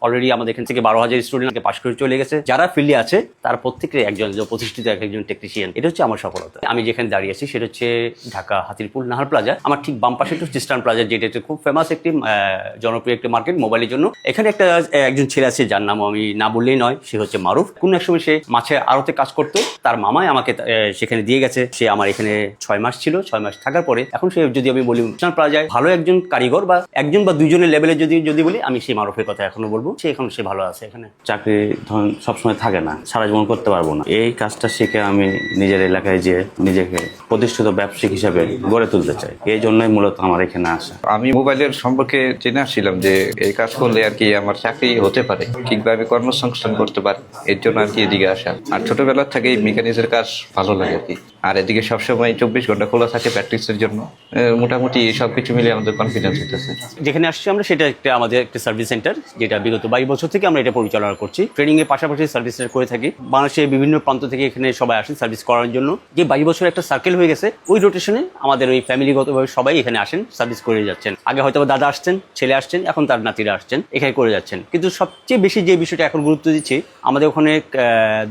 Already আমাদের এখান থেকে 12,000 স্টুডেন্টকে পাশ করে চলে গেছে। যারা ফিল্ডে আছে তার প্রত্যেকের একজন প্রতিষ্ঠিত একজন টেকনিশিয়ান। এটা হচ্ছে আমার সফলতা। আমি যেখানে দাঁড়িয়ে আছি সেটা হচ্ছে ঢাকা হাতিরপুল নাহার প্লাজা। আমার ঠিক বাম পাশে একটু সিস্টার্ন প্লাজা, যেটা হচ্ছে খুব ফেমাস একটি জনপ্রিয় একটি মার্কেট মোবাইলের জন্য। এখানে একজন ছেলে আছে যার নাম আমি না বললেই নয়, সে হচ্ছে মারুফ। কোন এক সময় সে মাছের আড়তে কাজ করতো, তার মামাই আমাকে সেখানে দিয়ে গেছে। সে আমার এখানে 6 মাস ছিল। 6 মাস থাকার পরে এখন সে, যদি আমি বলি সিস্টার্ন প্লাজায় ভালো একজন কারিগর বা একজন বা দুইজনের লেভেলে যদি বলি, আমি সেই মারুফের কথা এখনো বলবো। সে এখন সে ভালো আছে এখানে। চাকরি ধরুন সবসময় থাকে না, সারা জীবন করতে পারবো না। এই কাজটা শিখে আমি নিজের এলাকায় যে নিজেকে প্রতিষ্ঠিত ব্যবসায়িক হিসাবে গড়ে তুলতে চাই। এই জন্যই মূলত আমার এখানে আসা। আমি মোবাইলের সম্পর্কে জেনে আসছিলাম যে এই কাজ করলে আর কি আমার চাকরি হতে পারে, কিংবা আমি কর্মসংস্থান করতে পারি। এর জন্য আর কি এদিকে আসা। আর ছোটবেলা থেকেই মেকানিক্সের কাজ ভালো লাগে আর কি। আর এদিকে সবসময় 24 ঘন্টা খোলা থাকে প্র্যাকটিসের জন্য। মোটামুটি সবকিছু মিলে আমাদের কনফিডেন্স হতেছে। যেখানে আসছি আমরা, সেটা আমাদের একটা সার্ভিস সেন্টার, যেটা বিগত 22 বছর থেকে আমরা এটা পরিচালনা করছি। ট্রেনিং এর পাশাপাশি সার্ভিস করে থাকি। বাংলাদেশের বিভিন্ন প্রান্ত থেকে এখানে সবাই আসেন সার্ভিস করার জন্য। যে 22 বছর একটা সার্কেল হয়ে গেছে, ওই রোটেশনে আমাদের ওই ফ্যামিলিগতভাবে সবাই এখানে আসেন, সার্ভিস করে যাচ্ছেন। আগে হয়তো দাদা আসছেন, ছেলে আসছেন, এখন তার নাতিরা আসছেন, এখানে করে যাচ্ছেন। কিন্তু সবচেয়ে বেশি যে বিষয়টা এখন গুরুত্ব দিচ্ছি, আমাদের ওখানে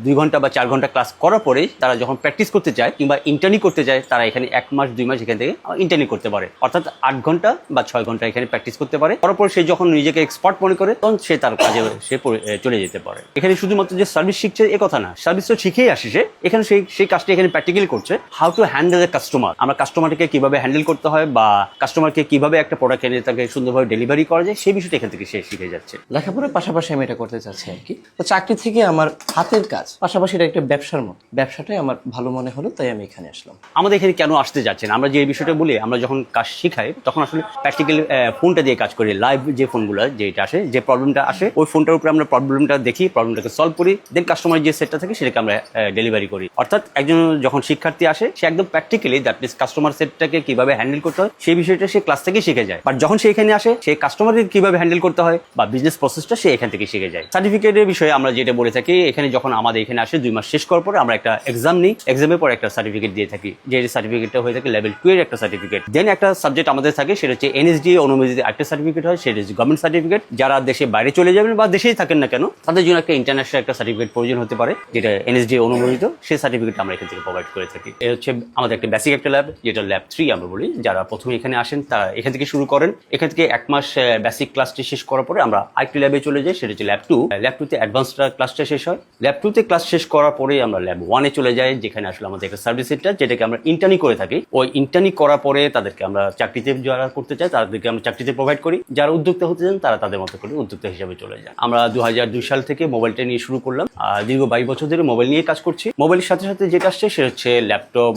2 ঘন্টা বা 4 ঘন্টা ক্লাস করার পরে তারা যখন প্র্যাকটিস করতে চায় কিংবা ইন্টার্নি করতে চায়, তারা এখানে 1 মাস 2 মাস এখান থেকে ইন্টার্নি করতে পারে। অর্থাৎ 8 ঘন্টা বা 6 ঘন্টা এখানে প্র্যাকটিস করতে পারে। তারপর সে যখন নিজেকে এক্সপার্ট মনে করে, তখন সে তার কাজে সে চলে যেতে পারে। এখানে শুধুমাত্র যে সার্ভিস শিখছে এ কথা না, সার্ভিস তো শিখেই আসে সে। এখানে সেই কাজটা এখানে প্র্যাকটিক্যালি করছে। How to handle A customer, আমরা কাস্টমারকে কিভাবে হ্যান্ডেল করতে হয় বা কাস্টমারকে কিভাবে একটা প্রোডাক্ট এনে তাকে সুন্দরভাবে ডেলিভারি করা যায়, সেই বিষয়টা এখান থেকে সে শিখে যাচ্ছে। লেখাপড়ার পাশাপাশি আমি এটা করতে চাচ্ছি আর কি। তো চাকরি থেকে আমার হাতের কাজ পাশাপাশি এটা একটা ব্যবসার মতো, ব্যবসাটাই আমার ভালো মনে হলো, তাই আমি এখানে আসলাম। আমাদের এখানে কেন আসতে যাচ্ছেন, আমরা যে বিষয়টা বলি, আমরা যখন কাজ শিখাই তখন আসলে প্র্যাকটিক্যাল ফোনটা দিয়ে কাজ করি। লাইভ যে ফোনগুলো যেটা আসে, যে প্রবলেমটা আসে, ওই ফোনটার উপরে আমরা প্রবলেমটা দেখি, প্রবলেমটাকে সলভ করি, দেন কাস্টমারের যে সেটটা থাকে সেটাকে আমরা ডেলিভারি করি। অর্থাৎ একজন যখন শিক্ষার্থী আসে, সে একদম প্র্যাকটিক্যালি দ্যাট মিনস কাস্টমার সেটটাকে কিভাবে হ্যান্ডেল করতে হয় সেই বিষয়টা সে ক্লাস থেকে শিখে যায়। বাট যখন সে এখানে আসে, সে কাস্টমারকে কিভাবে হ্যান্ডেল করতে হয় বা বিজনেস প্রসেসটা সে এখান থেকে শিখে যায়। সার্টিফিকেটের বিষয়ে আমরা যেটা বলে থাকি, এখানে যখন আমাদের এখানে আসে 2 মাস শেষ করার পরে আমরা একটা এক্সাম নিই, এক্সামের পর একটা সার্টিফিকেট দিয়ে থাকি। যে সার্টিফিকেটটা হয়ে থাকে লেভেল 2 এর একটা সার্টিফিকেট। দেন একটা সাবজেক্ট আমাদের থাকে, সেটা হচ্ছে এনএসডি অনুমোদিত একটা সার্টিফিকেট হয়, সেটা হচ্ছে গভর্নমেন্ট সার্টিফিকেট। যারা দেশে বাইরে চলে যাবেন বা দেশেই থাকেন না কেন, তাদের জন্য একটা ইন্টারন্যাশনাল একটা সার্টিফিকেট প্রয়োজন হতে পারে, যেটা এনএসডি অনুমোদিত। সেই সার্টিফিকেট আমরা এখান থেকে প্রোভাইড করে থাকি। এটা হচ্ছে আমাদের একটা বেসিক একটা ল্যাব, যেটা ল্যাব 3 আমরা বলি। যারা প্রথমে এখানে আসেন তারা এখান থেকে শুরু করেন। এখান থেকে 1 মাস বেসিক ক্লাসটি শেষ করার পরে আমরা আরেকটি ল্যাবে চলে যাই, সেটা হচ্ছে ল্যাব 2। ল্যাব 2 তে অ্যাডভান্স ক্লাসটা শেষ হয়। ল্যাব 2 তে ক্লাস শেষ করার পরে আমরা ল্যাব 1 এ চলে যাই, যেখানে আসলে আমাদের একটা সার্ভিস সেন্টার, যেটাকে আমরা ইন্টার্নি করে থাকি। ওই ইন্টার্নি করার পরে তাদেরকে আমরা চাকরিতে, যারা করতে চায় তাদেরকে আমরা চাকরিতে প্রোভাইড করি। যারা উদ্যোক্তা হতে চান তারা তাদের মতো করে উদ্যোক্তা হিসাবে চলে যায়। আমরা 2002 সাল থেকে মোবাইলটা নিয়ে শুরু করলাম। দীর্ঘ 22 বছর ধরে মোবাইল নিয়ে কাজ করছি। মোবাইলের সাথে সাথে যেটা আসছে সেটা হচ্ছে ল্যাপটপ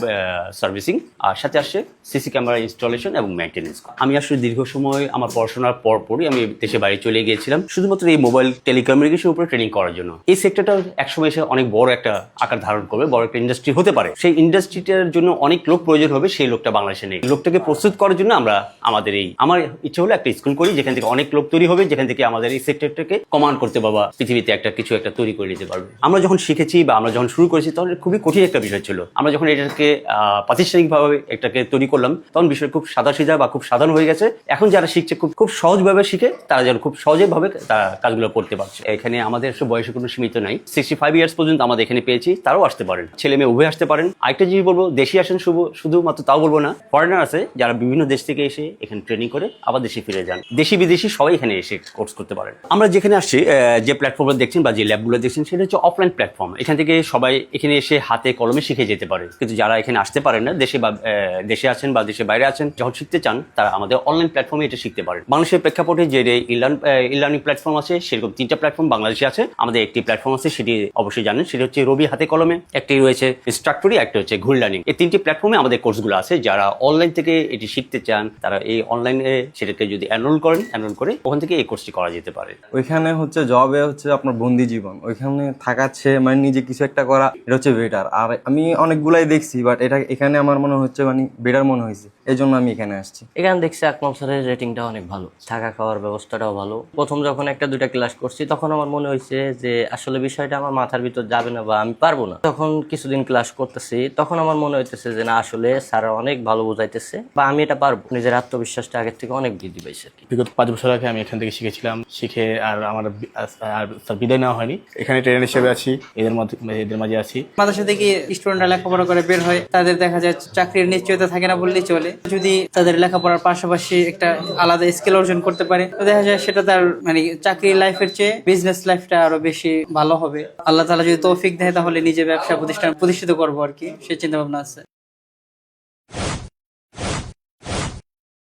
সার্ভিসিং, আর সাথে আসছে সিসি ক্যামেরা ইনস্টলেশন এবং মেইনটেনেন্স। আমি আসলে দীর্ঘ সময় আমার পড়াশোনার পরপরই আমি দেশে বাইরে চলে গিয়েছিলাম, শুধুমাত্র এই মোবাইল টেলিকমিউনিকেশনের উপরে ট্রেনিং করার জন্য। এই সেক্টরটা একসময় এসে অনেক বড় একটা আকার ধারণ করবে, বড় একটা ইন্ডাস্ট্রি হতে পারে। সেই ইন্ডাস্ট্রিটার জন্য অনেক লোক প্রয়োজন হবে, সেই লোকটা বাংলাদেশে নেই। লোকটাকে প্রস্তুত করার জন্য আমরা আমার ইচ্ছে হলো একটা স্কুল করি, যেখান থেকে অনেক লোক তৈরি হবে, যেখান থেকে আমাদের এই সেক্টরটাকে কমান্ড করতে পারবা, পৃথিবীতে কিছু একটা তৈরি করে নিতে পারবে। আমরা যখন শিখেছি বা আমরা যখন শুরু করেছি, তখন খুবই কঠিন একটা বিষয় ছিল। আমরা যখন এটাকে প্রাতিষ্ঠানিকভাবে এটাকে তৈরি করলাম, তখন বিষয় খুব সাদাসিধা বা খুব সাধারণ হয়ে গেছে। এখন যারা শিখছে খুব সহজভাবে শিখে, তারা যেন খুব সহজভাবে তারা কাজগুলো করতে পারছে। এখানে আমাদের বয়সে কোনো সীমিত নাই। 65 ইয়ার্স পর্যন্ত আমাদের এখানে পেয়েছি, তারাও আসতে পারেন, ছেলে মেয়ে উভয় আসতে পারেন। আরেকটা জিনিস বলবো, দেশি আসেন শুধুমাত্র তাও বলবো না, ফরেনার আছে যারা বিভিন্ন দেশ থেকে এসে এখানে ট্রেনিং করে আবার দেশে ফিরে যান। দেশি বিদেশি সবাই এখানে এসে কোর্স করতে পারেন। আমরা যেখানে আসছি, যে প্ল্যাটফর্মে দেখছেন বা যে ল্যাবগুলো দেখছেন, সেটা হচ্ছে অফলাইন প্ল্যাটফর্ম। এখান থেকে সবাই এখানে এসে হাতে কলমে শিখে যেতে পারে। কিন্তু যারা এখানে আসতে পারেন না, দেশে আছেন বা দেশের বাইরে আছেন, যখন শিখতে চান, তারা আমাদের অনলাইন প্ল্যাটফর্মে এটা শিখতে পারেন। বাংলাদেশের প্রেক্ষাপটে যে ই-লার্নিং প্ল্যাটফর্ম আছে, সেরকম 3টা প্ল্যাটফর্ম বাংলাদেশে আছে। আমাদের একটি প্ল্যাটফর্ম আছে, সেটি অবশ্যই জানেন, সেটা হচ্ছে রবি হাতে কলমে। একটি রয়েছে ইনস্ট্রাক্টরি, একটা হচ্ছে ঘুর লার্নিং। এই 3টি প্ল্যাটফর্মে আমাদের কোর্সগুলো আছে। যারা অনলাইন থেকে এটি শিখতে চান, তারা এই অনলাইনে সেটাকে যদি এনরোল করে ওখান থেকে এই কোর্সটি করা যেতে পারে। ওইখানে হচ্ছে জবে হচ্ছে আপনার বন্দি জীবন, ওইখানে থাকাচ্ছে মানে নিজে কিছু একটা করা, এটা হচ্ছে বেটার। আর আমি অনেকগুলাই দেখছি, বাট এটা এখানে আমার মনে হচ্ছে মানে বেটার মনে হয়েছে, এই জন্য আমি এখানে আসছি। এখানে দেখছি আকমাল স্যারের রেটিংটা অনেক ভালো, থাকা খাওয়ার ব্যবস্থাটাও ভালো। প্রথম যখন একটা দুইটা ক্লাস করছি তখন আমার মনে হয়েছে যে আসলে বিষয়টা আমার মাথার ভিতর যাবে না বা আমি পারবো না। তখন কিছুদিন ক্লাস করতেছি তখন আমার মনে হইতেছে যে না, আসলে স্যার অনেক ভালো বোঝাইতেছে বা আমি এটা পারবো। নিজের আত্মবিশ্বাসটা আগের থেকে অনেক বৃদ্ধি পাইছে আর কি। বিগত 5 বছর আগে আমি এখান থেকে শিখেছিলাম, শিখে আর আমার আর তার বিদায় নেওয়া হয়নি। এখানে ট্রেনার হিসেবে আছি, এদের মাঝে আছি। মাদ্রাসা থেকে স্টুডেন্টরা লেখাপড়া করে বের হয়, তাদের দেখা যায় চাকরির নিশ্চয়তা থাকে না বললেই চলে। যদি তাদের লেখাপড়ার পাশাপাশি একটা আলাদা স্কিল অর্জন করতে পারে তো দেখা যায় সেটা তার মানে চাকরি লাইফের চেয়ে বিজনেস লাইফটা আরো বেশি ভালো হবে। আল্লাহ তাআলা যদি তৌফিক দেয় তাহলে নিজে ব্যবসা প্রতিষ্ঠান প্রতিষ্ঠিত করবো আর কি, সেই চিন্তা ভাবনা আছে।